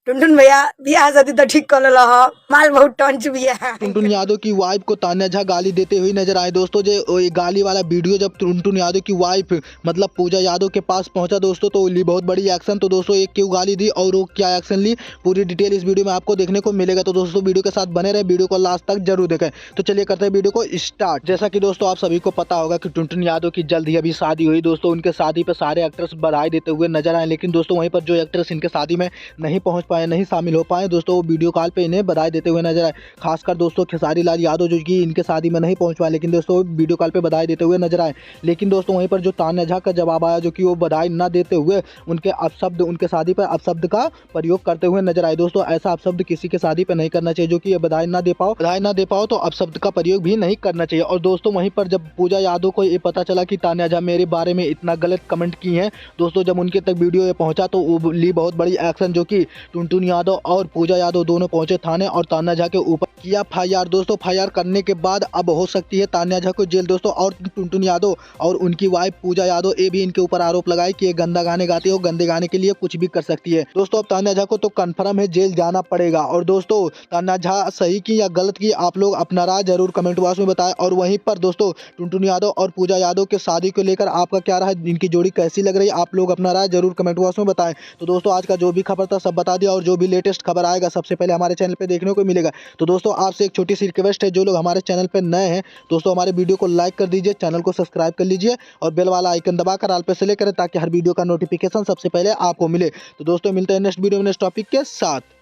टुनटुन भैया बियाह शादी तो ठीक कर लो हो, माल बहुत टंच बिया। टुनटुन यादव की वाइफ को तान्या झा गाली देते हुए नजर आए दोस्तों। जो ये गाली वाला वीडियो जब टुनटुन यादव की वाइफ मतलब पूजा यादव के पास पहुंचा दोस्तों, तो ली बहुत बड़ी एक्शन। तो दोस्तों एक क्यों गाली दी और वो क्या एक्शन ली, पूरी डिटेल इस वीडियो में आपको देखने को मिलेगा। तो दोस्तों वीडियो के साथ बने रहे, वीडियो को लास्ट तक जरूर देखें। तो चलिए करते हैं वीडियो को स्टार्ट। जैसा कि दोस्तों आप सभी को पता होगा कि टुनटुन यादव की जल्द ही अभी शादी हुई दोस्तों। उनके शादी पर सारे एक्टर्स बधाई देते हुए नजर आए, लेकिन दोस्तों वहीं पर जो एक्टर्स इनके शादी में नहीं पहुंच पाए, नहीं शामिल हो पाए दोस्तों, वो वीडियो कॉल पे इन्हें बधाई देते हुए नजर आए। खासकर दोस्तों खेसारी लाल यादव जो कि इनके शादी में नहीं पहुंच पाए, लेकिन दोस्तों वीडियो कॉल पे बधाई देते हुए नजर आए। लेकिन दोस्तों वहीं पर जो तान्या झा का जवाब आया, जो कि वो बधाई ना देते हुए उनके अपशब्द, उनके शादी पर अपशब्द का प्रयोग करते हुए नजर आए। दोस्तों ऐसा अपशब्द किसी के शादी पर नहीं करना चाहिए, जो कि ये बधाई ना दे पाओ तो अपशब्द का प्रयोग भी नहीं करना चाहिए। और दोस्तों वहीं पर जब पूजा यादव को ये पता चला कि तान्या झा मेरे बारे में इतना गलत कमेंट की है दोस्तों, जब उनके तक वीडियो ये पहुंचा तो वो ली बहुत बड़ी एक्शन, जो कि टुनटुन यादव और पूजा यादव दोनों पहुंचे थाने और तान्या झा के ऊपर किया एफआईआर। दोस्तों एफआईआर करने के बाद अब हो सकती है तान्या झा को जेल दोस्तों। और टुनटुन यादव और उनकी वाइफ पूजा यादव ये भी इनके ऊपर आरोप लगाए कि ये गंदा गाने गाती है, गंदे गाने के लिए कुछ भी कर सकती है दोस्तों। अब तान्या झा को तो कंफर्म है जेल जाना पड़ेगा। और दोस्तों तान्या झा सही की या गलत की, आप लोग अपना राय जरूर कमेंट बॉक्स में बताएं। और वहीं पर दोस्तों टुनटुन यादव और पूजा यादव के शादी को लेकर आपका क्या रहा, इनकी जोड़ी कैसी लग रही, आप लोग अपना राय जरूर कमेंट बॉक्स में बताएं। तो दोस्तों आज का जो भी खबर था सब बता दिया, और जो भी लेटेस्ट खबर आएगा सबसे पहले हमारे चैनल पे देखने को मिलेगा। तो दोस्तों आपसे एक छोटी सी रिक्वेस्ट है, जो लोग हमारे चैनल पे नए हैं दोस्तों हमारे वीडियो को लाइक कर दीजिए, चैनल को सब्सक्राइब कर लीजिए और बेल वाला आइकन दबाकर ऑल पे सेलेक्ट करें, ताकि हर वीडियो का नोटिफिकेशन सबसे पहले आपको मिले। तो दोस्तों मिलते हैं नेक्स्ट वीडियो में नेक्स्ट टॉपिक के साथ।